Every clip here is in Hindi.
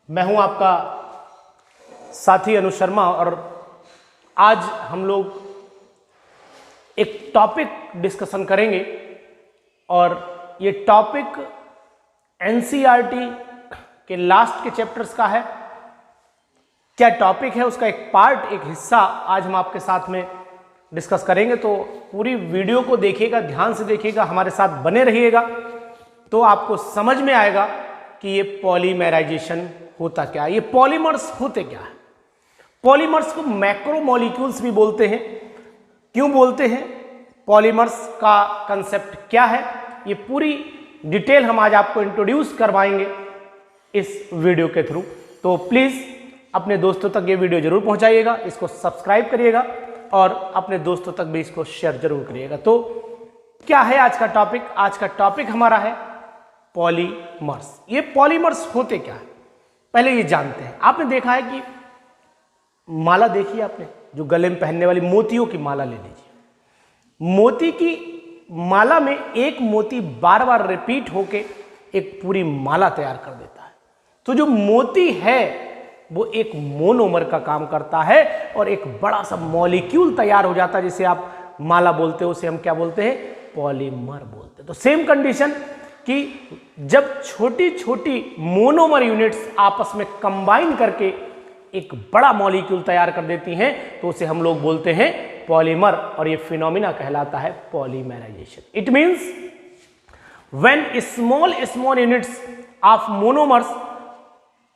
मैं हूं आपका साथी अनुज शर्मा और आज हम लोग एक टॉपिक डिस्कशन करेंगे और ये टॉपिक एनसीईआरटी के लास्ट के चैप्टर्स का है। क्या टॉपिक है उसका एक पार्ट, एक हिस्सा आज हम आपके साथ में डिस्कस करेंगे। तो पूरी वीडियो को देखिएगा, ध्यान से देखिएगा, हमारे साथ बने रहिएगा तो आपको समझ में आएगा कि ये पॉलीमराइजेशन होता क्या है, ये पॉलीमर्स होते क्या है। पॉलीमर्स को मैक्रोमोलिक्यूल्स भी बोलते हैं। क्यों बोलते हैं, पॉलीमर्स का कंसेप्ट क्या है, ये पूरी डिटेल हम आज आपको इंट्रोड्यूस करवाएंगे इस वीडियो के थ्रू। तो प्लीज अपने दोस्तों तक ये वीडियो जरूर पहुंचाइएगा, इसको सब्सक्राइब करिएगा और अपने दोस्तों तक भी इसको शेयर जरूर करिएगा। तो क्या है आज का टॉपिक? आज का टॉपिक हमारा है पॉलीमर्स। ये पॉलीमर्स होते क्या है पहले ये जानते हैं। आपने देखा है कि माला देखी है आपने, जो गले में पहनने वाली मोतियों की माला ले लीजिए। मोती की माला में एक मोती बार बार रिपीट होके एक पूरी माला तैयार कर देता है। तो जो मोती है वो एक मोनोमर का काम करता है और एक बड़ा सा मॉलिक्यूल तैयार हो जाता है, जिसे आप माला बोलते हो, उसे हम क्या बोलते हैं, पॉलीमर बोलते हैं। तो सेम कंडीशन कि जब छोटी छोटी मोनोमर यूनिट्स आपस में कंबाइन करके एक बड़ा मॉलिक्यूल तैयार कर देती हैं तो उसे हम लोग बोलते हैं पॉलीमर, और ये फिनोमिना कहलाता है polymerisation. It means when small units of monomers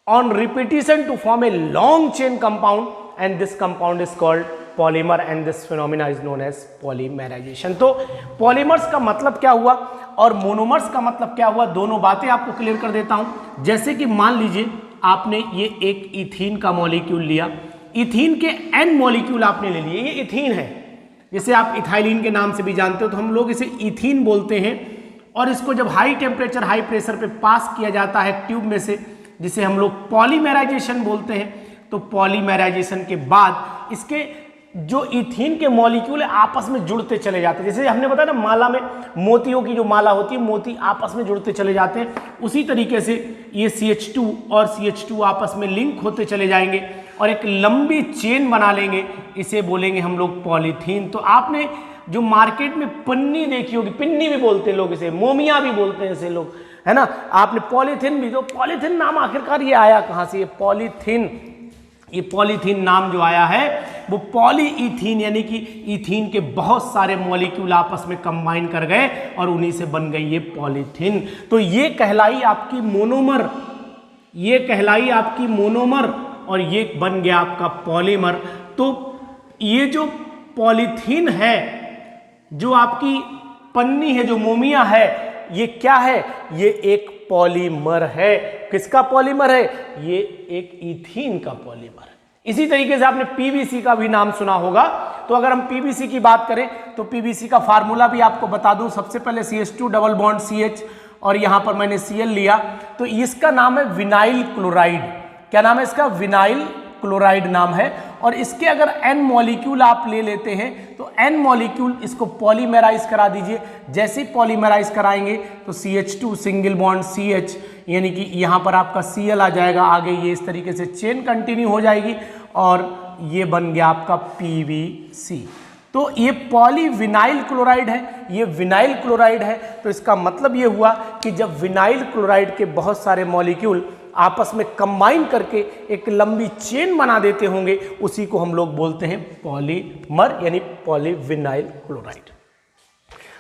on repetition to form a long chain compound, and this compound is called polymer and this phenomena is known as polymerization। तो polymers का मतलब क्या हुआ और monomers का मतलब क्या हुआ, दोनों बातें आपको क्लियर कर देता हूं। जैसे कि मान लीजिए आपने ये एक इथीन का मॉलिक्यूल लिया, इथीन के n मॉलिक्यूल आपने ले लिए, ये इथीन है, जिसे आप इथाइलिन के नाम से भी जानते हो, तो हम लोग इसे इथीन बोलते हैं। और इसको जब हाई टेम्परेचर हाई प्रेशर पे पास किया जाता है ट्यूब में से, जिसे हम लोग पॉलीमराइजेशन बोलते हैं, तो पॉलीमराइजेशन के बाद इसके जो इथीन के मॉलिक्यूल आपस में जुड़ते चले जाते हैं। जैसे हमने बताया ना, माला में मोतियों की जो माला होती है, मोती आपस में जुड़ते चले जाते हैं, उसी तरीके से ये CH2 और CH2 आपस में लिंक होते चले जाएंगे और एक लंबी चेन बना लेंगे, इसे बोलेंगे हम लोग पॉलीथीन। तो आपने जो मार्केट में पन्नी देखी होगी, पिन्नी भी बोलते हैं लोग इसे, मोमिया भी बोलते हैं इसे लोग, है ना। आपने पॉलीथीन भी, तो पॉलीथीन नाम आखिरकार ये आया कहां से, ये पॉलीथीन नाम जो आया है वो पॉलीइथीन, यानी कि इथीन के बहुत सारे मॉलिक्यूल आपस में कंबाइन कर गए और उन्हीं से बन गई ये पॉलीथीन। तो ये कहलाई आपकी मोनोमर, ये कहलाई आपकी मोनोमर और ये बन गया आपका पॉलीमर। तो ये जो पॉलीथीन है, जो आपकी पन्नी है, जो मोमिया है, ये क्या है, ये एक पॉलीमर है। किसका पॉलीमर है, ये एक इथीन का पॉलीमर है। इसी तरीके से आपने पीवीसी का भी नाम सुना होगा। तो अगर हम पीवीसी की बात करें तो पीवीसी का फार्मूला भी आपको बता दूं। सबसे पहले CH2 डबल बॉन्ड CH और यहां पर मैंने Cl लिया, तो इसका नाम है विनाइल क्लोराइड। क्या नाम है इसका, विनाइल क्लोराइड नाम है। और इसके अगर n मॉलिक्यूल आप ले लेते हैं तो n मॉलिक्यूल इसको पॉलीमराइज करा दीजिए। जैसे ही पॉलीमराइज कराएंगे तो CH2 सिंगल बॉन्ड CH, यानी कि यहाँ पर आपका Cl आ जाएगा, आगे ये इस तरीके से चेन कंटिन्यू हो जाएगी और ये बन गया आपका PVC। तो ये पॉलीविनाइल क्लोराइड है, ये विनाइल क्लोराइड है। तो इसका मतलब ये हुआ कि जब विनाइल क्लोराइड के बहुत सारे मॉलिक्यूल आपस में कंबाइन करके एक लंबी चेन बना देते होंगे, उसी को हम लोग बोलते हैं पॉलीमर, यानी पॉलीविनाइल क्लोराइड।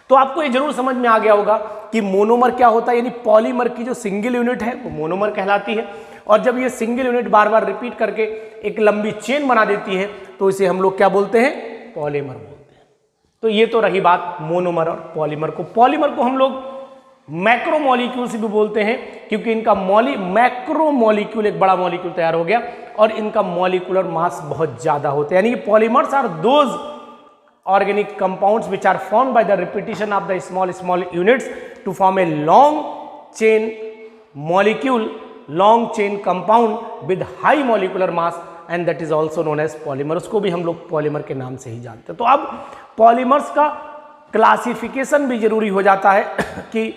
तो आपको ये जरूर समझ में आ गया होगा कि मोनोमर क्या होता है, यानी पॉलीमर की जो सिंगल यूनिट है वो मोनोमर कहलाती है। और जब ये सिंगल यूनिट बार बार रिपीट करके एक लंबी चेन बना देती है तो इसे हम लोग क्या बोलते हैं, पॉलीमर बोलते हैं। तो ये तो रही बात मोनोमर और पॉलीमर को। पॉलीमर को हम लोग मैक्रोमोलिक्यूल से भी बोलते हैं, क्योंकि इनका मैक्रोमोलिक्यूल, एक बड़ा मॉलिक्यूल तैयार हो गया और इनका मॉलिक्यूलर मास बहुत ज्यादा होता है। यानी कि polymers are those organic compounds which are formed by the repetition of the small units to form a long chain molecule, long chain compound with high molecular mass, and that is also known as polymer. उसको भी हम लोग पॉलीमर के नाम से ही जानते हैं। तो अब पॉलीमर्स का क्लासिफिकेशन भी जरूरी हो जाता है कि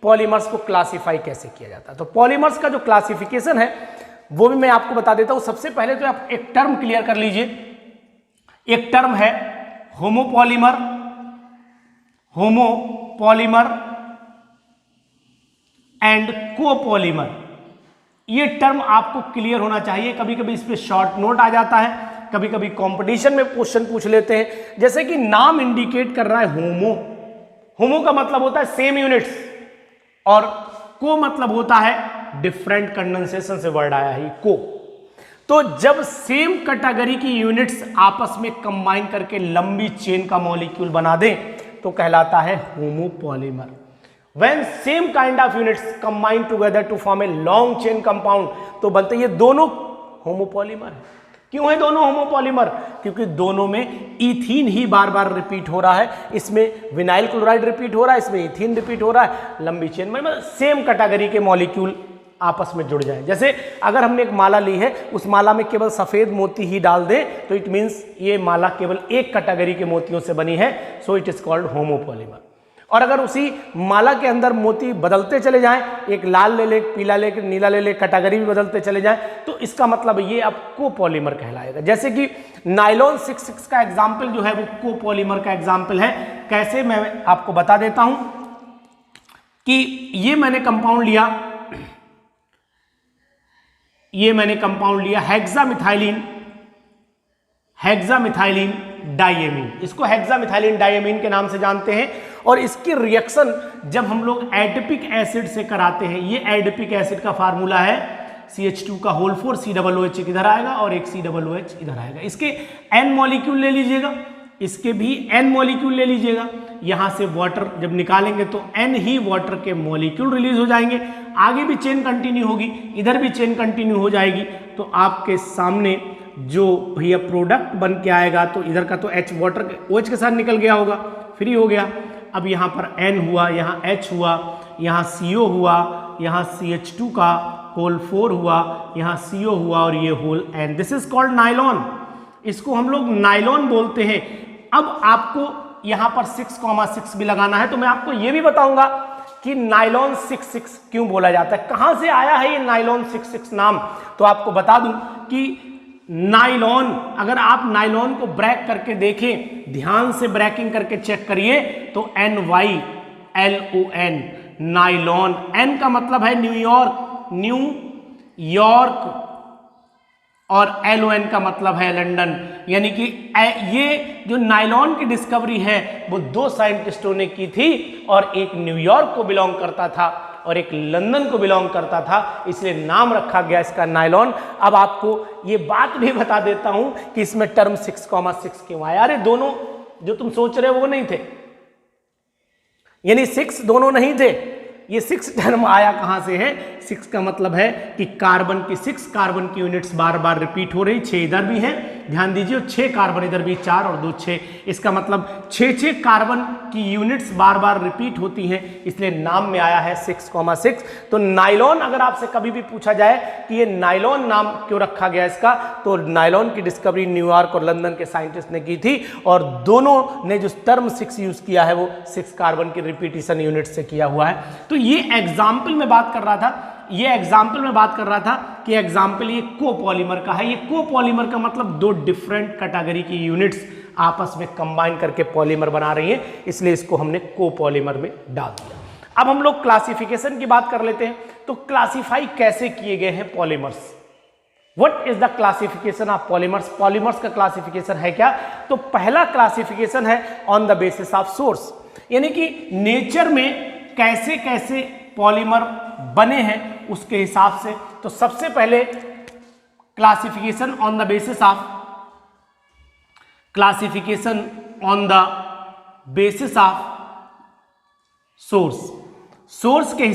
पॉलीमर्स को क्लासिफाई कैसे किया जाता है। तो पॉलीमर्स का जो क्लासिफिकेशन है वो भी मैं आपको बता देता हूं। सबसे पहले तो आप एक टर्म क्लियर कर लीजिए। एक टर्म है होमोपॉलीमर, होमोपॉलीमर एंड कोपॉलीमर। ये टर्म आपको क्लियर होना चाहिए। कभी कभी इस पे शॉर्ट नोट आ जाता है, कभी कभी कंपटीशन में क्वेश्चन पूछ लेते हैं। जैसे कि नाम इंडिकेट कर रहा है होमो, होमो का मतलब होता है सेम यूनिट्स, और को मतलब होता है डिफरेंट कंडेंसेशन से वर्ड आया है को। तो जब सेम कैटेगरी की यूनिट्स आपस में कंबाइन करके लंबी चेन का मॉलिक्यूल बना दें तो कहलाता है homopolymer. When same kind of units combine together to form a long chain compound, तो बनते ये दोनों होमोपॉलीमर है। क्यों है दोनों होमोपॉलीमर? क्योंकि दोनों में इथीन ही बार बार रिपीट हो रहा है। इसमें विनाइल क्लोराइड रिपीट हो रहा है, इसमें इथीन रिपीट हो रहा है। लंबी चेन में मतलब सेम कैटेगरी के मॉलिक्यूल आपस में जुड़ जाए। जैसे अगर हमने एक माला ली है, उस माला में केवल सफेद मोती ही डाल दें तो इट मीन्स ये माला केवल एक कैटेगरी के मोतियों से बनी है, so it is called homopolymer. और अगर उसी माला के अंदर मोती बदलते चले जाएं, एक लाल ले ले, पीला ले, नीला ले ले, कैटेगरी भी बदलते चले जाएं, तो इसका मतलब ये अब कोपॉलीमर कहलाएगा। जैसे कि नायलॉन 66 का एग्जाम्पल जो है वो कोपॉलीमर का एग्जाम्पल है। कैसे, मैं आपको बता देता हूं कि ये मैंने कंपाउंड लिया, हेक्सामिथाइलिन डाइएमीन। इसको हेक्सामिथाइलिन डाइएमीन के नाम से जानते हैं। और इसकी रिएक्शन जब हम लोग एडिपिक एसिड से कराते हैं, ये एडिपिक एसिड का फार्मूला है CH2 का होल 4, COOH इधर आएगा और एक COOH इधर आएगा। इसके N मॉलिक्यूल ले लीजिएगा, इसके भी N मॉलिक्यूल ले लीजिएगा। यहां से वाटर जब निकालेंगे तो N ही वाटर के मॉलिक्यूल रिलीज हो जाएंगे। आगे भी चेन कंटिन्यू होगी, इधर भी चेन कंटिन्यू हो जाएगी। तो आपके सामने जो भैया प्रोडक्ट बन के आएगा, तो इधर का तो H वाटर OH के साथ निकल गया होगा, फ्री हो गया। अब यहाँ पर N हुआ, यहाँ H हुआ, यहाँ CO हुआ, यहाँ CH2 का होल 4 हुआ, यहाँ CO हुआ और ये whole N। This is called nylon. इसको हम लोग नाइलॉन बोलते हैं। अब आपको यहाँ पर 6,6 भी लगाना है, तो मैं आपको ये भी बताऊंगा कि नाइलॉन 66 क्यों बोला जाता है, कहाँ से आया है ये नाइलॉन 66 नाम। तो आपको बता दूं कि नाइलॉन, अगर आप नाइलॉन को ब्रेक करके देखें, ध्यान से ब्रेकिंग करके चेक करिए, तो NYLON नाइलॉन। N का मतलब है न्यूयॉर्क और LON का मतलब है लंदन। यानी कि ये जो नाइलॉन की डिस्कवरी है वो दो साइंटिस्टों ने की थी, और एक न्यूयॉर्क को बिलोंग करता था और एक लंदन को बिलोंग करता था, इसलिए नाम रखा गया इसका नाइलॉन। अब आपको ये बात भी बता देता हूं कि इसमें टर्म 6,6 क्यों आया। अरे दोनों जो तुम सोच रहे हो वो नहीं थे, यानी 6 दोनों नहीं थे। ये 6 टर्म आया कहां से है? 6 का मतलब है कि कार्बन की 6 कार्बन की यूनिट्स बार बार रिपीट हो रही, 6 इधर भी है, ध्यान दीजिए, 6 कार्बन इधर भी, 4 और 2 6। इसका मतलब 6 कार्बन की यूनिट्स बार बार रिपीट होती हैं, इसलिए नाम में आया है 6,6। तो नाइलॉन, अगर आपसे कभी भी पूछा जाए कि ये नाइलॉन नाम क्यों रखा गया इसका, तो नाइलॉन की डिस्कवरी न्यूयॉर्क और लंदन के साइंटिस्ट ने की थी, और दोनों ने जो टर्म 6 यूज किया है वो 6 कार्बन की रिपीटिशन यूनिट से किया हुआ है। तो ये एग्जाम्पल में बात कर रहा था, कि एग्जाम्पल ये कोपॉलीमर का है। ये कोपॉलीमर का मतलब दो डिफरेंट कैटेगरी की यूनिट्स आपस में कंबाइन करके पॉलीमर बना रही हैं, इसलिए इसको हमने कोपॉलीमर में डाल दिया। अब हम लोग क्लासिफिकेशन की बात कर लेते हैं। तो क्लासिफाई कैसे किए गए हैं polymers? What is the classification of polymers? Polymers का क्लासिफिकेशन है क्या? तो पहला क्लासिफिकेशन है on the basis of source, यानी कि नेचर में कैसे कैसे पॉलीमर बने हैं उसके हिसाब से। तो सबसे पहले classification on the basis of source. Source के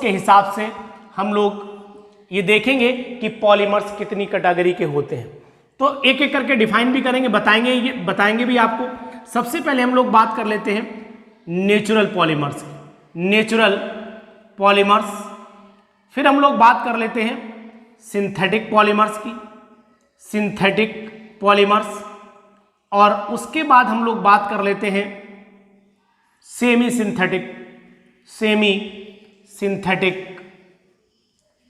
हिसाब से हम लोग ये देखेंगे कि पॉलीमर्स कितनी कैटेगरी के होते हैं। तो एक एक करके डिफाइन भी करेंगे, बताएंगे भी आपको। सबसे पहले हम लोग बात कर लेते हैं नेचुरल पॉलीमर्स की, फिर हम लोग बात कर लेते हैं सिंथेटिक पॉलीमर्स और उसके बाद हम लोग बात कर लेते हैं सेमी सिंथेटिक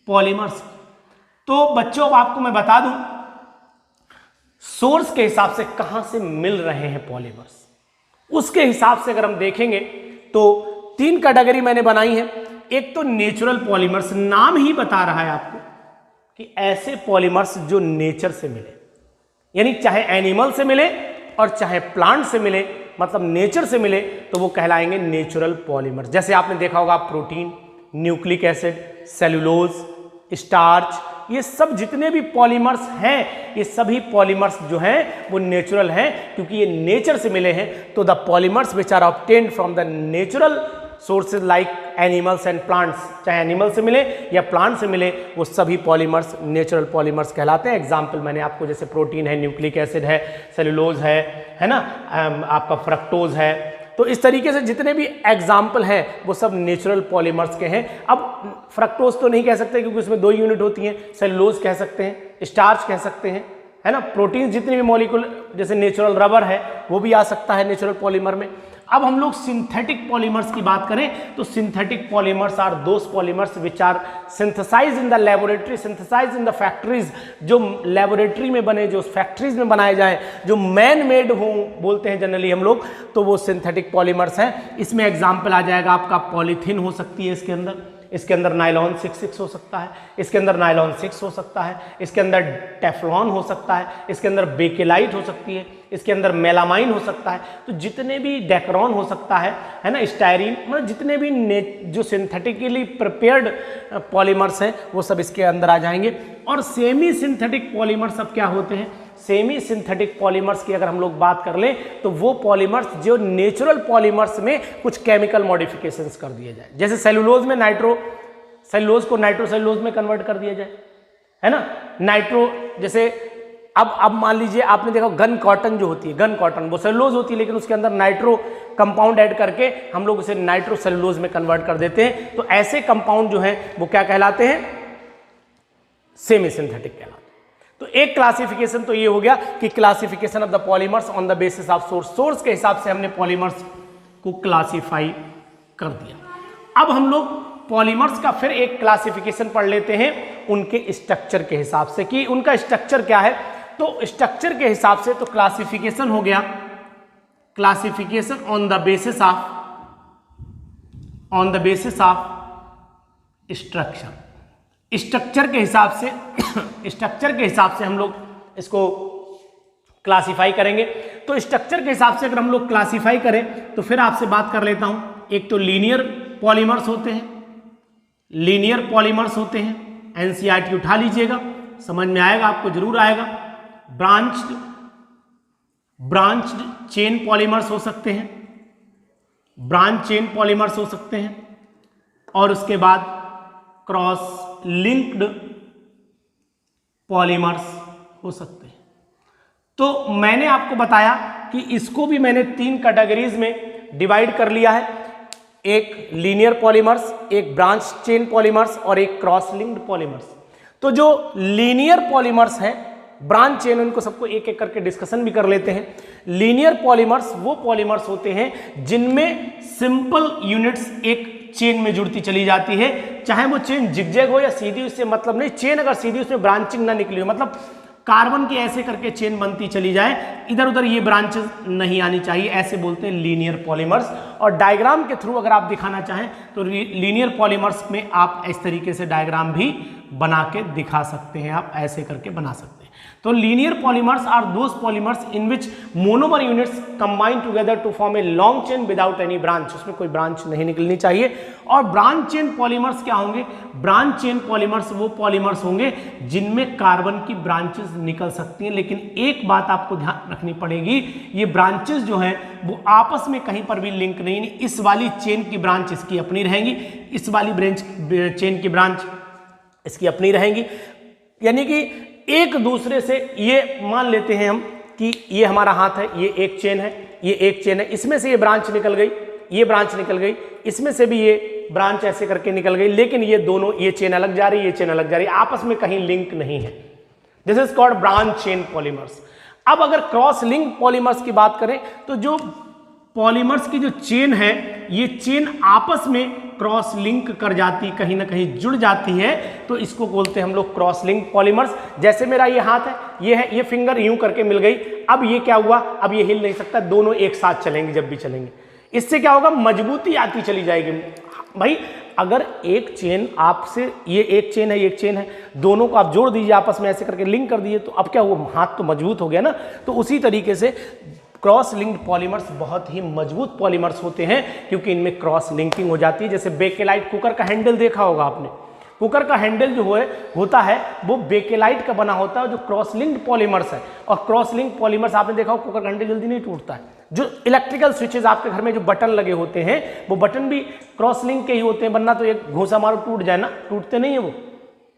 पॉलीमर्स। तो बच्चों अब आपको मैं बता दूं सोर्स के हिसाब से कहां से मिल रहे हैं पॉलीमर्स, उसके हिसाब से अगर हम देखेंगे तो 3 कैटेगरी मैंने बनाई है। एक तो नेचुरल पॉलीमर्स, नाम ही बता रहा है आपको कि ऐसे पॉलीमर्स जो नेचर से मिले, यानी चाहे एनिमल से मिले और चाहे प्लांट से मिले, मतलब नेचर से मिले तो वो कहलाएंगे नेचुरल पॉलीमर्स। जैसे आपने देखा होगा protein, nucleic acid, cellulose, starch, ये सब जितने भी पॉलीमर्स हैं, ये सभी पॉलीमर्स जो हैं वो नेचुरल हैं, क्योंकि ये नेचर से मिले हैं। तो the polymers which are obtained from the natural sources like animals and plants, चाहे एनिमल से मिले या प्लांट से मिले, वो सभी पॉलीमर्स नेचुरल पॉलीमर्स कहलाते हैं। एग्जाम्पल मैंने आपको जैसे प्रोटीन है, न्यूक्लिक एसिड है, सेलुलोज है ना, आपका फ्रक्टोज है, तो इस तरीके से जितने भी एग्जाम्पल हैं वो सब नेचुरल पॉलीमर्स के हैं। अब फ्रक्टोज तो नहीं कह सकते क्योंकि उसमें 2 यूनिट होती हैं, सेलुलोज कह सकते हैं, स्टार्च कह सकते हैं, है ना। प्रोटीन जितने भी मॉलिक्यूल, जैसे नेचुरल रबर है वो भी आ सकता है नेचुरल पॉलीमर में। अब हम लोग सिंथेटिक पॉलीमर्स की बात करें तो synthetic polymers are those polymers which are synthesised in the laboratory, synthesised in the factories, जो लेबोरेटरी में बने, जो फैक्ट्रीज में बनाए जाए, जो मैन मेड हो बोलते हैं जनरली हम लोग, तो वो सिंथेटिक पॉलीमर्स हैं। इसमें एग्जाम्पल आ जाएगा आपका पॉलीथीन हो सकती है, इसके अंदर नायलॉन 6 हो सकता है, इसके अंदर नायलॉन 6 हो सकता है, इसके अंदर टेफ्लॉन हो सकता है, इसके अंदर बेकेलाइट हो सकती है, इसके अंदर मेलामाइन हो सकता है। तो जितने भी डेक्रॉन हो सकता है ना, स्टायरीन, मतलब जितने भी जो सिंथेटिकली प्रिपेयर्ड पॉलीमर्स हैं वो सब इसके अंदर आ जाएंगे। और सेमी सिंथेटिक पॉलीमर्स अब क्या होते हैं? सेमी सिंथेटिक पॉलीमर्स की अगर हम लोग बात कर लें तो वो पॉलीमर्स जो नेचुरल पॉलीमर्स में कुछ केमिकल मॉडिफिकेशंस कर दिए जाए, जैसे सेलुलोज में सेलुलोज को नाइट्रो सेलुलोज में कन्वर्ट कर दिया जाए, है ना। नाइट्रो, जैसे अब मान लीजिए आपने देखा गन कॉटन जो होती है, गन कॉटन वो सेलुलोज होती है, लेकिन उसके अंदर नाइट्रो कंपाउंड ऐड करके हम लोग उसे नाइट्रो सेलुलोज में कन्वर्ट कर देते हैं। तो ऐसे कंपाउंड जो है वो क्या कहलाते हैं? सेमी सिंथेटिक कहलाते हैं। तो एक क्लासिफिकेशन तो ये हो गया कि classification of the polymers on the basis of source के हिसाब से हमने पॉलीमर्स को क्लासिफाई कर दिया। अब हम लोग पॉलीमर्स का फिर एक क्लासिफिकेशन पढ़ लेते हैं उनके स्ट्रक्चर के हिसाब से कि उनका स्ट्रक्चर क्या है। तो स्ट्रक्चर के हिसाब से तो क्लासिफिकेशन हो गया, classification on the basis of structure. Structure के हिसाब से हम लोग इसको क्लासिफाई करेंगे। तो स्ट्रक्चर के हिसाब से अगर हम लोग क्लासिफाई करें तो फिर आपसे बात कर लेता हूं। एक तो लीनियर पॉलीमर्स होते हैं, एनसीईआरटी उठा लीजिएगा, समझ में आएगा, आपको जरूर आएगा। ब्रांच्ड चेन पॉलीमर्स हो सकते हैं, और उसके बाद क्रॉस लिंक्ड पॉलीमर्स हो सकते हैं। तो मैंने आपको बताया कि इसको भी मैंने 3 कैटेगरीज में डिवाइड कर लिया है, एक लीनियर पॉलीमर्स, एक ब्रांच चेन पॉलीमर्स और एक क्रॉस लिंक्ड पॉलीमर्स। तो जो लीनियर पॉलीमर्स हैं, ब्रांच चेन, उनको सबको एक एक करके डिस्कशन भी कर लेते हैं। लीनियर पॉलीमर्स वो पॉलीमर्स होते हैं जिनमें सिंपल यूनिट्स एक चेन में जुड़ती चली जाती है, चाहे वो चेन जिगजैग हो या सीधी, उससे मतलब नहीं। चेन अगर सीधी उसमें ब्रांचिंग ना निकली हो, मतलब कार्बन की ऐसे करके चेन बनती चली जाए, इधर उधर ये ब्रांचेस नहीं आनी चाहिए, ऐसे बोलते हैं लीनियर पॉलीमर्स। और डायग्राम के थ्रू अगर आप दिखाना चाहें तो लीनियर पॉलीमर्स में आप इस तरीके से डायग्राम भी बना के दिखा सकते हैं, आप ऐसे करके बना सकते हैं। तो linear polymers are those polymers in which monomer units combine together to form a long chain without any branch, उसमें कोई ब्रांच नहीं निकलनी चाहिए। और ब्रांच चेन पॉलीमर्स क्या होंगे? ब्रांच चेन पॉलीमर्स वो पॉलीमर्स होंगे जिनमें कार्बन की ब्रांचेस निकल सकती हैं, लेकिन एक बात आपको ध्यान रखनी पड़ेगी, ये ब्रांचेस जो हैं वो आपस में कहीं पर भी लिंक नहीं। इस वाली चेन की ब्रांच इसकी अपनी रहेंगी, इस वाली चेन की ब्रांच इसकी अपनी रहेंगी, यानी कि एक दूसरे से, ये मान लेते हैं हम कि ये हमारा हाथ है, ये एक चेन है, ये एक चेन है, इसमें से ये ब्रांच निकल गई, ये ब्रांच निकल गई, इसमें से भी ये ब्रांच ऐसे करके निकल गई, लेकिन ये दोनों, ये चेन अलग जा रही है, ये चेन अलग जा रही है, आपस में कहीं लिंक नहीं है। This is called branch chain polymers. अब अगर क्रॉस लिंक पॉलीमर्स की बात करें तो जो पॉलीमर्स की जो चेन है ये चेन आपस में क्रॉस लिंक कर जाती, कहीं ना कहीं जुड़ जाती है, तो इसको बोलते हैं हम लोग क्रॉस लिंक पॉलीमर्स। जैसे मेरा ये हाथ है, ये फिंगर यूं करके मिल गई, अब ये क्या हुआ, अब ये हिल नहीं सकता, दोनों एक साथ चलेंगे जब भी चलेंगे। इससे क्या होगा, मजबूती आती चली जाएगी। भाई अगर एक चेन आपसे, ये एक चेन है, एक चेन है, दोनों को आप जोड़ दीजिए आपस में ऐसे करके लिंक कर दीजिए, तो अब क्या हुआ, हाथ तो मजबूत हो गया ना। तो उसी तरीके से क्रॉस लिंक्ड पॉलीमर्स बहुत ही मजबूत पॉलीमर्स होते हैं, क्योंकि इनमें क्रॉस लिंकिंग हो जाती है। जैसे बेकेलाइट कुकर का हैंडल देखा होगा आपने, कुकर का हैंडल जो होता है वो बेकेलाइट का बना होता है, जो क्रॉस लिंक्ड पॉलीमर्स है। और क्रॉस लिंक्ड पॉलीमर्स आपने देखा हो, कुकर का हैंडल जल्दी नहीं टूटता है। जो इलेक्ट्रिकल स्विचेस आपके घर में जो बटन लगे होते हैं, वो बटन भी क्रॉस लिंक के ही होते हैं, वरना तो एक घूसा मारो टूट जाए ना, टूटते नहीं है वो,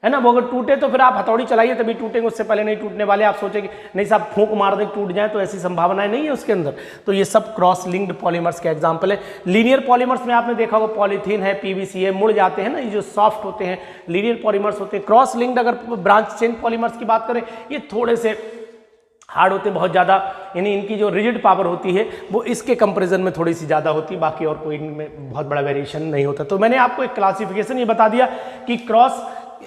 है ना। वो अगर टूटे तो फिर आप हथौड़ी चलाइए तभी टूटेंगे, उससे पहले नहीं टूटने वाले। आप सोचेंगे नहीं साहब फूंक मार दे टूट जाए, तो ऐसी संभावनाएं नहीं है उसके अंदर। तो ये सब क्रॉस लिंक्ड पॉलीमर्स के एग्जांपल है। लीनियर पॉलीमर्स में आपने देखा होगा, पॉलीथीन है, पीवीसी है, मुड़ जाते हैं ना, ये जो सॉफ्ट होते हैं लीनियर पॉलीमर्स होते हैं। क्रॉस लिंक्ड अगर ब्रांच चेन पॉलीमर्स की बात करें, ये थोड़े से हार्ड होते हैं बहुत ज़्यादा, यानी इनकी जो रिजिड पावर होती है वो इसके कंपैरिजन में थोड़ी सी ज़्यादा होती है, बाकी और कोई इनमें बहुत बड़ा वेरिएशन नहीं होता। तो मैंने आपको एक क्लासिफिकेशन ये बता दिया कि cross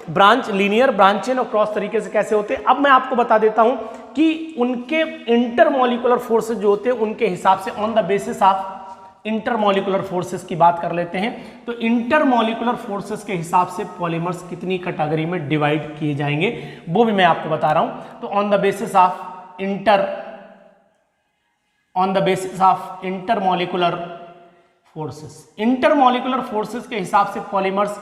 branch, linear, branch chain और क्रॉस तरीके से कैसे होते हैं। अब मैं आपको बता देता हूं कि उनके इंटरमॉलिक्यूलर फोर्सेस जो होते हैं उनके हिसाब से, on the basis of intermolecular forces की बात कर लेते हैं। तो इंटरमॉलिक्यूलर फोर्सेस के हिसाब से पॉलीमर्स कितनी कैटेगरी में डिवाइड किए जाएंगे वो भी मैं आपको बता रहा हूं। तो on the basis of intermolecular forces, intermolecular forces के हिसाब से पॉलीमर्स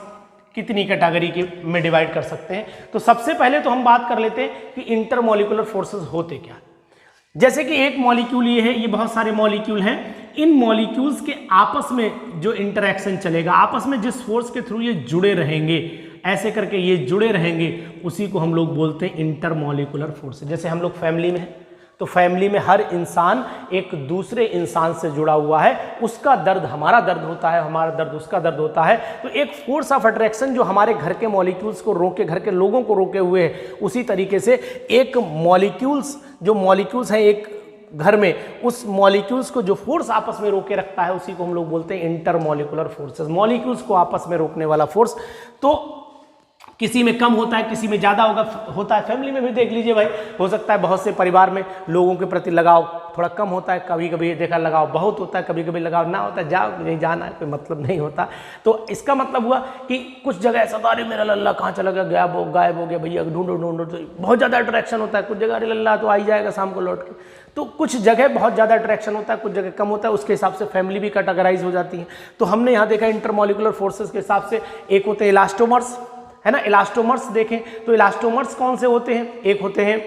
कितनी कैटेगरी के में डिवाइड कर सकते हैं। तो सबसे पहले तो हम बात कर लेते हैं कि इंटरमॉलिक्यूलर फोर्सेस होते क्या। जैसे कि एक मॉलिक्यूल ये है, ये बहुत सारे मॉलिक्यूल हैं, इन मॉलिक्यूल्स के आपस में जो इंटरेक्शन चलेगा, आपस में जिस फोर्स के थ्रू ये जुड़े रहेंगे, ऐसे करके ये जुड़े रहेंगे, उसी को हम लोग बोलते हैं इंटरमॉलिक्यूलर फोर्स। जैसे हम लोग फैमिली में हैं, तो फैमिली में हर इंसान एक दूसरे इंसान से जुड़ा हुआ है, उसका दर्द हमारा दर्द होता है, हमारा दर्द उसका दर्द होता है। तो एक फोर्स ऑफ अट्रैक्शन जो हमारे घर के मॉलिक्यूल्स को रोके, घर के लोगों को रोके हुए है, उसी तरीके से एक मॉलिक्यूल्स हैं एक घर में, उस मॉलिक्यूल्स को जो फोर्स आपस में रोके रखता है, उसी को हम लोग बोलते हैं इंटरमॉलिक्यूलर फोर्सेस, मॉलिक्यूल्स को आपस में रोकने वाला फोर्स। तो किसी में कम होता है, किसी में ज़्यादा होता है। फैमिली में भी देख लीजिए भाई, हो सकता है बहुत से परिवार में लोगों के प्रति लगाव थोड़ा कम होता है, कभी कभी देखा लगाव बहुत होता है, कभी कभी लगाव ना होता है, जाओ नहीं जाना है कोई मतलब नहीं होता। तो इसका मतलब हुआ कि कुछ जगह ऐसा था, अरे मेरा लल्ला कहाँ चला गया, गायब हो गया भैया, ढूंढो, तो बहुत ज़्यादा अट्रैक्शन होता है। कुछ जगह अरे लल्ला तो आ ही जाएगा शाम को लौट के। तो कुछ जगह बहुत ज़्यादा अट्रैक्शन होता है, कुछ जगह कम होता है, उसके हिसाब से फैमिली भी कैटेगराइज हो जाती है। तो हमने यहाँ देखा इंटरमॉलिक्यूलर फोर्सेस के हिसाब से एक होते हैं इलास्टोमर्स, है ना। इलास्टोमर्स देखें तो इलास्टोमर्स कौन से होते हैं, एक होते हैं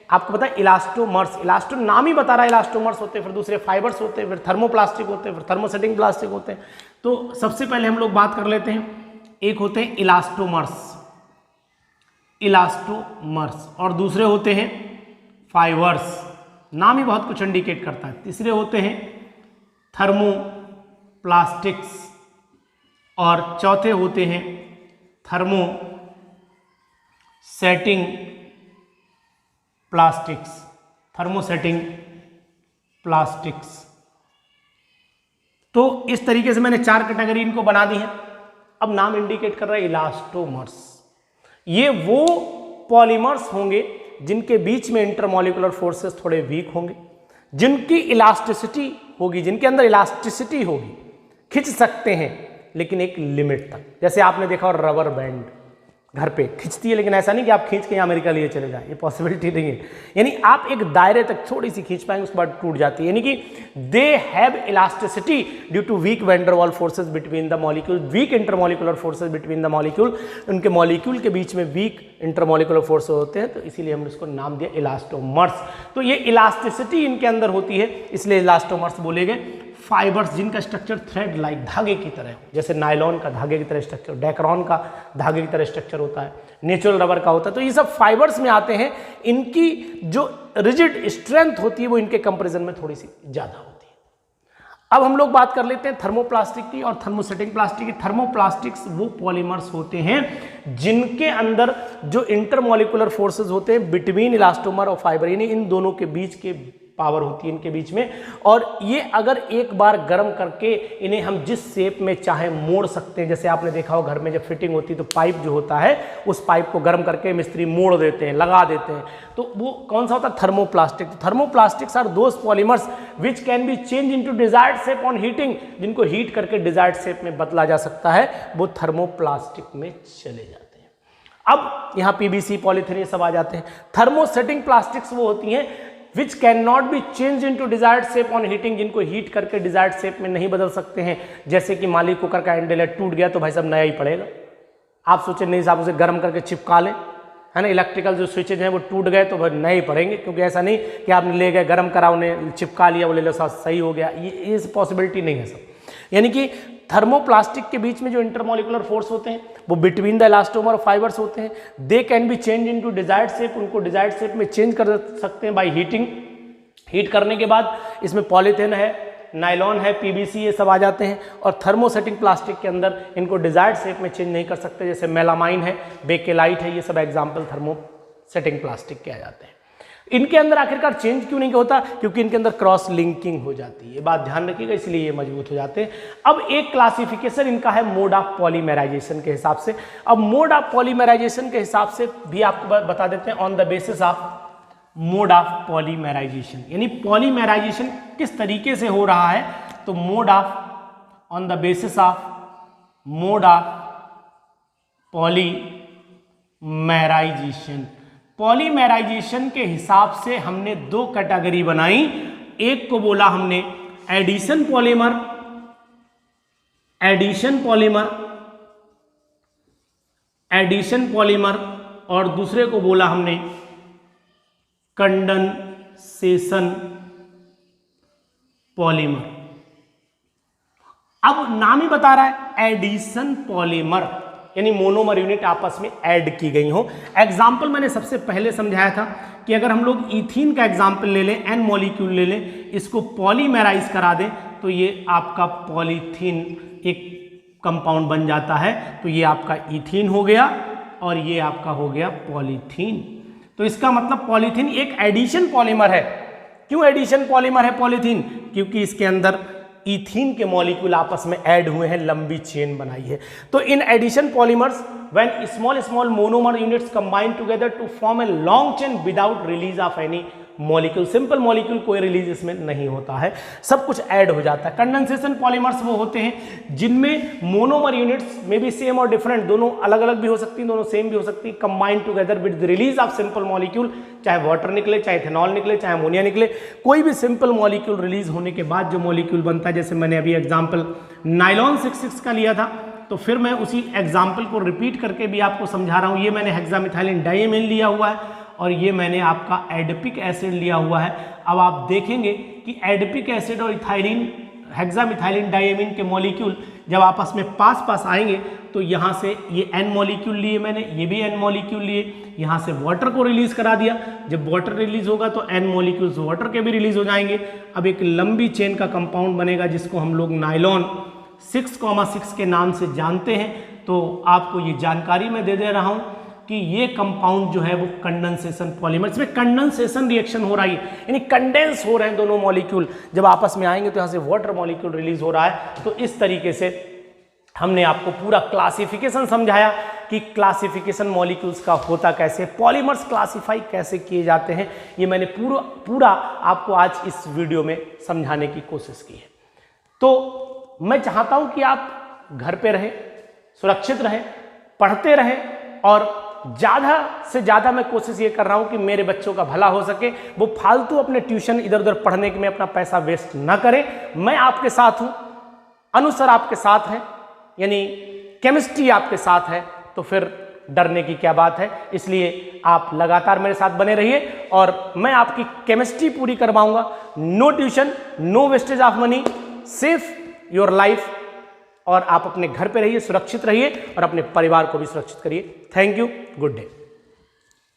आपको पता है इलास्टोमर्स, इलास्टो नाम ही बता रहा है इलास्टोमर्स होते हैं, फिर दूसरे फाइबर्स होते हैं, फिर थर्मोप्लास्टिक होते हैं, फिर थर्मोसेटिंग प्लास्टिक होते हैं। तो सबसे पहले हम लोग बात कर लेते हैं, एक होते हैं इलास्टोमर्स और दूसरे होते हैं फाइबर्स, नाम ही बहुत कुछ इंडिकेट करता है। तीसरे होते हैं थर्मोप्लास्टिक्स और चौथे होते हैं थर्मोसेटिंग प्लास्टिक्स। तो इस तरीके से मैंने 4 कैटेगरी इनको बना दी है। अब नाम इंडिकेट कर रहा है इलास्टोमर्स। ये वो पॉलीमर्स होंगे जिनके बीच में इंटरमॉलिक्यूलर फोर्सेस थोड़े वीक होंगे, जिनकी इलास्टिसिटी होगी, जिनके अंदर इलास्टिसिटी होगी, खिंच सकते हैं लेकिन एक लिमिट तक। जैसे आपने देखा और रबर बैंड घर पे खींचती है, लेकिन ऐसा नहीं कि आप खींच के अमेरिका लिए चले जाए, ये पॉसिबिलिटी नहीं है। यानी आप एक दायरे तक थोड़ी सी खींच पाएंगे, उसके बाद टूट जाती है। यानी कि they have elasticity due to weak van der Waals forces between the molecule, weak intermolecular forces between the molecule. उनके मॉलिक्यूल के बीच में वीक इंटरमॉलिक्यूलर फोर्स होते हैं, तो इसीलिए हमने इसको नाम दिया इलास्टोमर्स। तो ये इलास्टिसिटी इनके अंदर होती है, इसलिए इलास्टोमर्स बोले गए। फाइबर्स जिनका स्ट्रक्चर थ्रेड लाइक, धागे की तरह, जैसे नायलॉन का धागे की तरह स्ट्रक्चर, डेक्रॉन का धागे की तरह स्ट्रक्चर होता है, नेचुरल रबर का होता है। तो ये सब फाइबर्स में आते हैं। इनकी जो रिजिड स्ट्रेंथ होती है वो इनके कंपैरिजन में थोड़ी सी ज़्यादा होती है। अब हम लोग बात कर लेते हैं थर्मोप्लास्टिक की और थर्मोसेटिंग प्लास्टिक की। थर्मोप्लास्टिक्स वो पॉलीमर्स होते हैं जिनके अंदर जो इंटरमॉलिक्यूलर फोर्सेज होते हैं बिटवीन इलास्टोमर और फाइबर, यानी इन दोनों के बीच के पावर होती है इनके बीच में, और ये अगर एक बार गर्म करके इन्हें हम जिस शेप में चाहे मोड़ सकते हैं। जैसे आपने देखा हो घर में जब फिटिंग होती है तो पाइप जो होता है उस पाइप को गर्म करके मिस्त्री मोड़ देते हैं, लगा देते हैं, तो वो कौन सा होता है? Thermoplastic. Thermoplastics are those polymers which can be change into desired shape on heating, जिनको हीट करके डिजायर्ड शेप में बदला जा सकता है, वो थर्मोप्लास्टिक में चले जाते हैं। अब यहाँ पीवीसी, पॉलीथीन ये सब आ जाते हैं। थर्मोसेटिंग प्लास्टिक्स वो होती हैं which can not be change into desired shape on heating, जिनको हीट करके डिजायर्ड शेप में नहीं बदल सकते हैं। जैसे कि मान लीजिए कुकर का हैंडल है, टूट गया तो भाई साहब नया ही पड़ेगा। आप सोचे नहीं साहब उसे गर्म करके चिपका लें, है ना, इलेक्ट्रिकल जो स्विचेज हैं वो टूट गए तो भाई नए ही पड़ेंगे, क्योंकि ऐसा नहीं कि आपने ले गए गर्म करा उन्हें चिपका लिया वो ले लो सही हो गया, ये पॉसिबिलिटी नहीं है सब। यानी कि थर्मोप्लास्टिक के बीच में जो इंटरमोलिकुलर फोर्स होते हैं वो बिटवीन द इलास्टोमर फाइबर्स होते हैं। They can be change into desired shape, उनको डिजायर्ड शेप में चेंज कर सकते हैं बाय हीटिंग। हीट करने के बाद इसमें पॉलीथीन है, नायलॉन है, पीवीसी ये सब आ जाते हैं, और थर्मोसेटिंग प्लास्टिक के अंदर इनको डिजायर्ड शेप में चेंज नहीं कर सकते। जैसे मेलामाइन है, बेकेलाइट है, ये सब एग्जाम्पल थर्मोसेटिंग प्लास्टिक के आ जाते हैं। इनके अंदर आखिरकार चेंज क्यों नहीं होता? क्योंकि इनके अंदर क्रॉस लिंकिंग हो जाती है, ये बात ध्यान रखिएगा, इसलिए ये मजबूत हो जाते हैं। अब एक क्लासिफिकेशन इनका है मोड ऑफ पॉलीमराइजेशन के हिसाब से। अब मोड ऑफ पॉलीमराइजेशन के हिसाब से भी आपको बता देते हैं on the basis of mode of polymerisation, यानी पॉलीमराइजेशन किस तरीके से हो रहा है। तो mode of on the basis of mode of polymerisation. Polymerisation के हिसाब से हमने दो कैटेगरी बनाई। एक को बोला हमने एडिशन पॉलीमर, एडिशन पॉलीमर, और दूसरे को बोला हमने कंडेंसेशन पॉलीमर। अब नाम ही बता रहा है एडिशन पॉलीमर, यानी मोनोमर यूनिट आपस में ऐड की गई हो। एग्जाम्पल मैंने सबसे पहले समझाया था कि अगर हम लोग इथीन का एग्जाम्पल ले लें, एन मॉलिक्यूल ले लें, इसको पॉलीमराइज करा दें तो ये आपका पॉलीथीन एक कंपाउंड बन जाता है। तो ये आपका इथीन हो गया और ये आपका हो गया पॉलीथीन। तो इसका मतलब पॉलीथीन एक एडिशन पॉलीमर है। क्यों एडिशन पॉलीमर है पॉलीथीन? क्योंकि इसके अंदर इथीन के मॉलिक्यूल आपस में ऐड हुए हैं, लंबी चेन बनाई है। तो in addition polymers when small monomer units combine together to form a long chain without release of any molecule. Simple molecule कोई रिलीज इसमें नहीं होता है, सब कुछ ऐड हो जाता है। कंडेंसेशन पॉलीमर्स वो होते हैं जिनमें मोनोमर यूनिट्स में भी सेम और डिफरेंट, दोनों अलग अलग भी हो सकती हैं, दोनों सेम भी हो सकती है, combine together with release of simple molecule. चाहे वाटर निकले, चाहे इथेनॉल निकले, चाहे अमोनिया निकले, कोई भी सिंपल मॉलिक्यूल रिलीज होने के बाद जो मॉलिक्यूल बनता है, जैसे मैंने अभी एग्जाम्पल नायलॉन 66 का लिया था, तो फिर मैं उसी एग्जाम्पल को रिपीट करके भी आपको समझा रहा हूँ। ये मैंने हेक्सामिथाइलिन डाइएमीन लिया हुआ है और ये मैंने आपका एडपिक एसिड लिया हुआ है। अब आप देखेंगे कि एडपिक एसिड और इथाइलिन हेक्सामिथाइलिन डाइएमीन के मॉलिक्यूल जब आपस में पास आएंगे तो यहाँ से ये एन मॉलिक्यूल लिए मैंने, ये भी एन मॉलिक्यूल लिए, यहाँ से वाटर को रिलीज करा दिया। जब वाटर रिलीज होगा तो एन मॉलिक्यूल्स वाटर के भी रिलीज हो जाएंगे। अब एक लंबी चेन का कंपाउंड बनेगा जिसको हम लोग नायलॉन 6,6 के नाम से जानते हैं। तो आपको ये जानकारी मैं दे दे रहा हूँ कि ये कंपाउंड जो है वो कंडेंसेशन पॉलीमर, इसमें कंडेंसेशन रिएक्शन हो रहा है, यानी कंडेंस हो रहे हैं दोनों मॉलिक्यूल। जब आपस में आएंगे तो यहाँ से वाटर मॉलिक्यूल रिलीज हो रहा है। तो इस तरीके से हमने आपको पूरा क्लासिफिकेशन समझाया कि क्लासिफिकेशन मॉलिक्यूल्स का होता कैसे, पॉलीमर्स क्लासिफाई कैसे किए जाते हैं। ये मैंने पूरा आपको आज इस वीडियो में समझाने की कोशिश की है। तो मैं चाहता हूं कि आप घर पे रहें, सुरक्षित रहें, पढ़ते रहें, और ज़्यादा से ज़्यादा मैं कोशिश ये कर रहा हूँ कि मेरे बच्चों का भला हो सके। वो फालतू अपने ट्यूशन इधर उधर पढ़ने में अपना पैसा वेस्ट ना करें। मैं आपके साथ हूँ, अनुसर आपके साथ हैं, यानी केमिस्ट्री आपके साथ है, तो फिर डरने की क्या बात है। इसलिए आप लगातार मेरे साथ बने रहिए और मैं आपकी केमिस्ट्री पूरी करवाऊंगा। No tuition, no wastage of money, safe your life. और आप अपने घर पे रहिए, सुरक्षित रहिए और अपने परिवार को भी सुरक्षित करिए। Thank you, good day.